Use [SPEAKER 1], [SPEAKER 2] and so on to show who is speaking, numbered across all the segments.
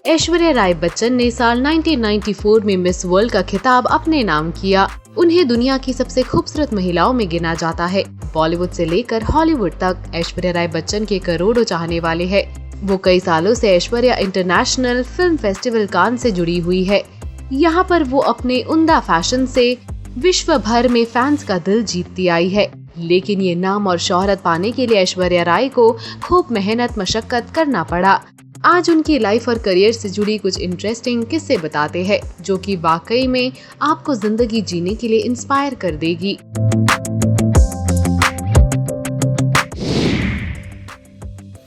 [SPEAKER 1] ऐश्वर्या राय बच्चन ने साल 1994 में मिस वर्ल्ड का खिताब अपने नाम किया। उन्हें दुनिया की सबसे खूबसूरत महिलाओं में गिना जाता है। बॉलीवुड से लेकर हॉलीवुड तक ऐश्वर्या राय बच्चन के करोड़ों चाहने वाले हैं। वो कई सालों से ऐश्वर्या इंटरनेशनल फिल्म फेस्टिवल कान से जुड़ी हुई है। यहाँ पर वो अपने उम्दा फैशन से विश्व भर में फैंस का दिल जीतती आई है। लेकिन ये नाम और शोहरत पाने के लिए ऐश्वर्या राय को खूब मेहनत मशक्कत करना पड़ा। आज उनकी लाइफ और करियर से जुड़ी कुछ इंटरेस्टिंग किस्से बताते हैं, जो कि वाकई में आपको जिंदगी जीने के लिए इंस्पायर कर देगी।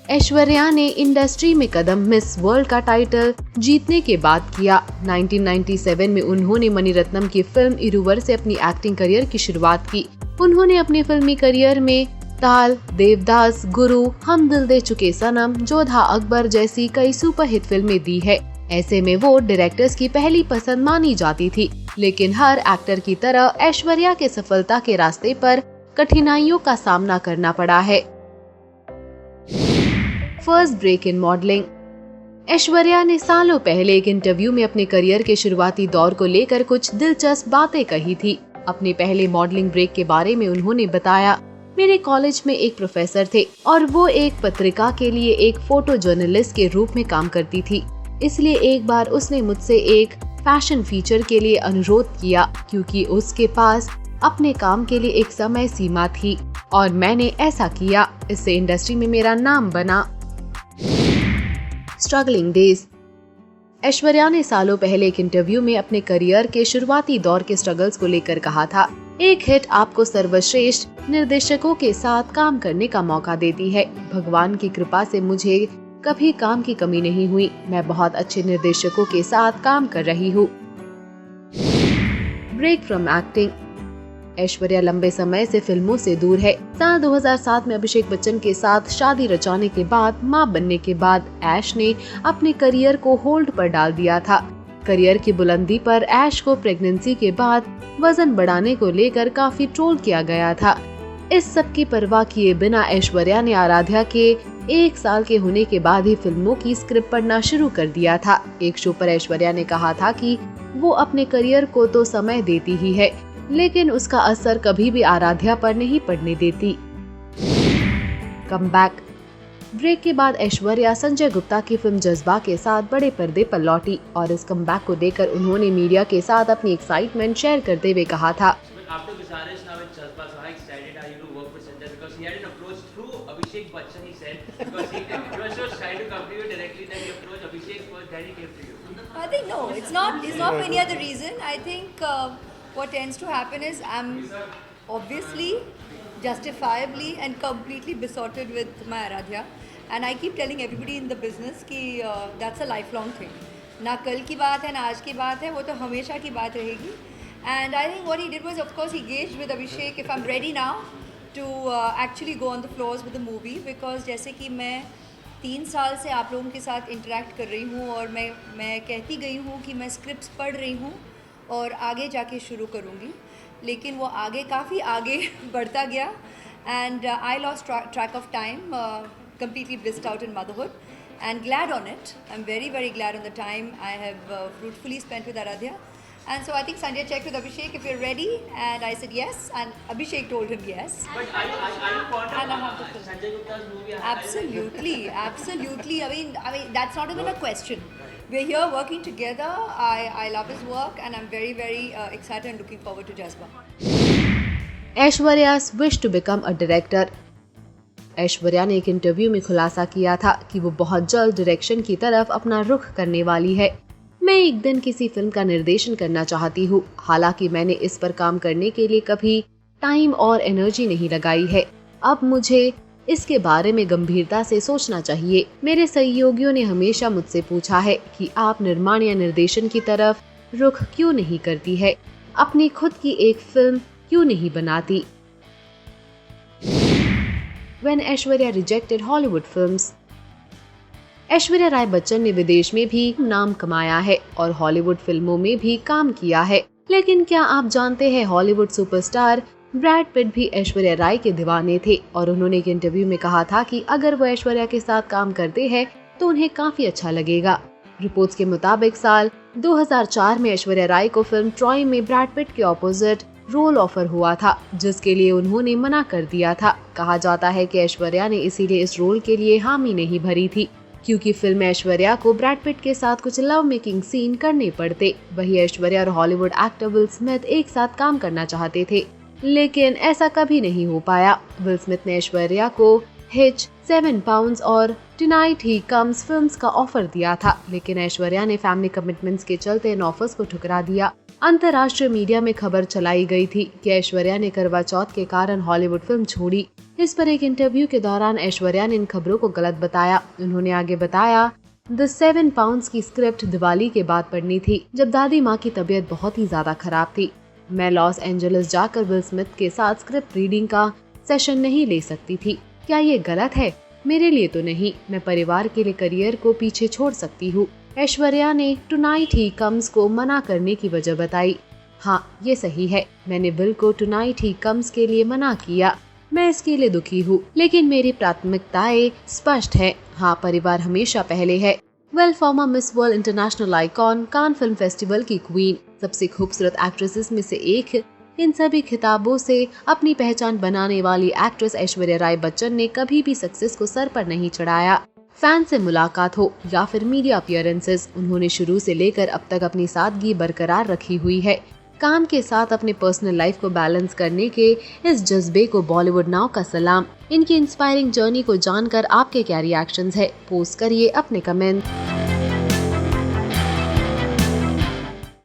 [SPEAKER 1] ऐश्वर्या ने इंडस्ट्री में कदम मिस वर्ल्ड का टाइटल जीतने के बाद किया। 1997 में उन्होंने मणिरत्नम की फिल्म इरुवर से अपनी एक्टिंग करियर की शुरुआत की। उन्होंने अपने फिल्मी करियर में ताल, देवदास, गुरु, हम दिल दे चुके सनम, जोधा अकबर जैसी कई सुपरहिट फिल्में दी है। ऐसे में वो डायरेक्टर्स की पहली पसंद मानी जाती थी। लेकिन हर एक्टर की तरह ऐश्वर्या के सफलता के रास्ते पर कठिनाइयों का सामना करना पड़ा है। First break in modelling. Aishwarya ने सालों पहले एक इंटरव्यू में अपने करियर के शुरुआती दौर को लेकर कुछ दिलचस्प बातें कही थी। अपने पहले मॉडलिंग ब्रेक के बारे में उन्होंने बताया, मेरे कॉलेज में एक प्रोफेसर थे और वो एक पत्रिका के लिए एक फोटो जर्नलिस्ट के रूप में काम करती थी। इसलिए एक बार उसने मुझसे एक फैशन फीचर के लिए अनुरोध किया, क्योंकि उसके पास अपने काम के लिए एक समय सीमा थी और मैंने ऐसा किया। इससे इंडस्ट्री में मेरा नाम बना। Struggling days. ऐश्वर्या ने सालों पहले एक इंटरव्यू में अपने करियर के शुरुआती दौर के स्ट्रगल्स को लेकर कहा था, एक हिट आपको सर्वश्रेष्ठ निर्देशकों के साथ काम करने का मौका देती है। भगवान की कृपा से मुझे कभी काम की कमी नहीं हुई। मैं बहुत अच्छे निर्देशकों के साथ काम कर रही हूँ। Break from acting. ऐश्वर्या लंबे समय से फिल्मों से दूर है। साल 2007 में अभिषेक बच्चन के साथ शादी रचाने के बाद मां बनने के बाद ऐश ने अपने करियर को होल्ड पर डाल दिया था। करियर की बुलंदी पर ऐश को प्रेगनेंसी के बाद वजन बढ़ाने को लेकर काफी ट्रोल किया गया था। इस सब की परवाह किए बिना ऐश्वर्या ने आराध्या के 1 साल के होने के बाद ही फिल्मों की स्क्रिप्ट पढ़ना शुरू कर दिया था। एक शो पर ऐश्वर्या ने कहा था कि वो अपने करियर को तो समय देती ही है, लेकिन उसका असर कभी भी आराध्या पर नहीं पड़ने देती। कमबैक। ब्रेक के बाद ऐश्वर्या संजय गुप्ता की फिल्म जज्बा के साथ बड़े पर्दे पर लौटी और इस कमबैक को देखकर उन्होंने मीडिया के साथ अपनी एक्साइटमेंट शेयर करते हुए कहा था,
[SPEAKER 2] I think no, it's not for any other reason. I think what tends to happen is I'm obviously, justifiably and completely besotted with my Aradhya, and I keep telling everybody in the business कि that's a lifelong thing. ना कल की बात है ना आज की बात है, वो तो हमेशा की बात रहेगी. And I think what he did was, of course, he gauged with Abhishek if I'm ready now to actually go on the floors with the movie, because जैसे कि मैं 3 साल से आप लोगों के साथ इंटरेक्ट कर रही हूँ और मैं कहती गई हूँ कि मैं स्क्रिप्ट्स पढ़ रही हूँ और आगे जाके शुरू करूँगी, लेकिन वो आगे काफ़ी आगे बढ़ता गया and I lost track of time, completely blissed out in motherhood and glad on it. I'm very, very glad on the time I have fruitfully spent with Aradhya. And so I think Sanjay checked with Abhishek if you're ready, and I said yes, and Abhishek told him yes.
[SPEAKER 3] But are you fond
[SPEAKER 2] And I
[SPEAKER 3] of
[SPEAKER 2] have to film.
[SPEAKER 3] Sanjay Gupta's movie?
[SPEAKER 2] Absolutely, absolutely. I mean that's not even a question. We're here working together. I love his work, and I'm very, very excited and looking forward to Jazba.
[SPEAKER 1] ऐश्वर्या's wish to become a director। Aishwarya ने एक interview में खुलासा किया था कि वो बहुत जल्द डायरेक्शन की तरफ अपना रुख करने वाली है। मैं एक दिन किसी फिल्म का निर्देशन करना चाहती हूँ। हालांकि मैंने इस पर काम करने के लिए कभी टाइम और एनर्जी नहीं लगाई है। अब मुझे इसके बारे में गंभीरता से सोचना चाहिए। मेरे सहयोगियों ने हमेशा मुझसे पूछा है कि आप निर्माण या निर्देशन की तरफ रुख क्यों नहीं करती है, अपनी खुद की एक फिल्म क्यों नहीं बनाती। When Aishwarya rejected Hollywood films। Aishwarya Rai Bachchan ने विदेश में भी नाम कमाया है और हॉलीवुड फिल्मों में भी काम किया है, लेकिन क्या आप जानते हैं हॉलीवुड सुपरस्टार ब्रैड पिट भी ऐश्वर्या राय के दीवाने थे और उन्होंने एक इंटरव्यू में कहा था कि अगर वो ऐश्वर्या के साथ काम करते हैं तो उन्हें काफी अच्छा लगेगा। रिपोर्ट्स के मुताबिक साल 2004 में ऐश्वर्या राय को फिल्म ट्रॉय में ब्रैड पिट के ऑपोजिट रोल ऑफर हुआ था, जिसके लिए उन्होंने मना कर दिया था। कहा जाता है कि ऐश्वर्या ने इसीलिए इस रोल के लिए हामी नहीं भरी थी, क्योंकि फिल्म में ऐश्वर्या को ब्रैड पिट के साथ कुछ लव मेकिंग सीन करने पड़ते। वही ऐश्वर्या और हॉलीवुड एक्टर विल स्मिथ एक साथ काम करना चाहते थे, लेकिन ऐसा कभी नहीं हो पाया। विल स्मिथ ने ऐश्वर्या को हिच, 7 पाउंड्स और टुनाइट ही कम्स फिल्म्स का ऑफर दिया था, लेकिन ऐश्वर्या ने फैमिली कमिटमेंट्स के चलते इन ऑफर्स को ठुकरा दिया। अंतर्राष्ट्रीय मीडिया में खबर चलाई गई थी कि ऐश्वर्या ने करवा चौथ के कारण हॉलीवुड फिल्म छोड़ी। इस पर एक इंटरव्यू के दौरान ऐश्वर्या ने इन खबरों को गलत बताया। उन्होंने आगे बताया, द 7 पाउंड्स की स्क्रिप्ट दिवाली के बाद पढ़नी थी, जब दादी माँ की तबीयत बहुत ही ज्यादा खराब थी। मैं लॉस एंजलिस जाकर विल स्मिथ के साथ स्क्रिप्ट रीडिंग का सेशन नहीं ले सकती थी। क्या ये गलत है? मेरे लिए तो नहीं। मैं परिवार के लिए करियर को पीछे छोड़ सकती हूँ। ऐश्वर्या ने टुनाइट ही कम्स को मना करने की वजह बताई। हाँ, ये सही है। मैंने विल को टुनाइट ही कम्स के लिए मना किया। मैं इसके लिए दुखी हूँ, लेकिन मेरी प्राथमिकताएं स्पष्ट है। हाँ, परिवार हमेशा पहले है। Well, farmer miss world international icon, Cannes film festival की क्वीन, सबसे खूबसूरत एक्ट्रेसेस में से एक, इन सभी खिताबों से अपनी पहचान बनाने वाली एक्ट्रेस ऐश्वर्या राय बच्चन ने कभी भी सक्सेस को सर पर नहीं चढ़ाया। फैन से मुलाकात हो या फिर मीडिया अपीयरेंसेस, उन्होंने शुरू से लेकर अब तक अपनी सादगी बरकरार रखी हुई है। काम के साथ अपने पर्सनल लाइफ को बैलेंस करने के इस जज्बे को बॉलीवुड नाउ का सलाम। इनकी इंस्पायरिंग जर्नी को जानकर आपके क्या रिएक्शंस है? पोस्ट करिए अपने कमेंट।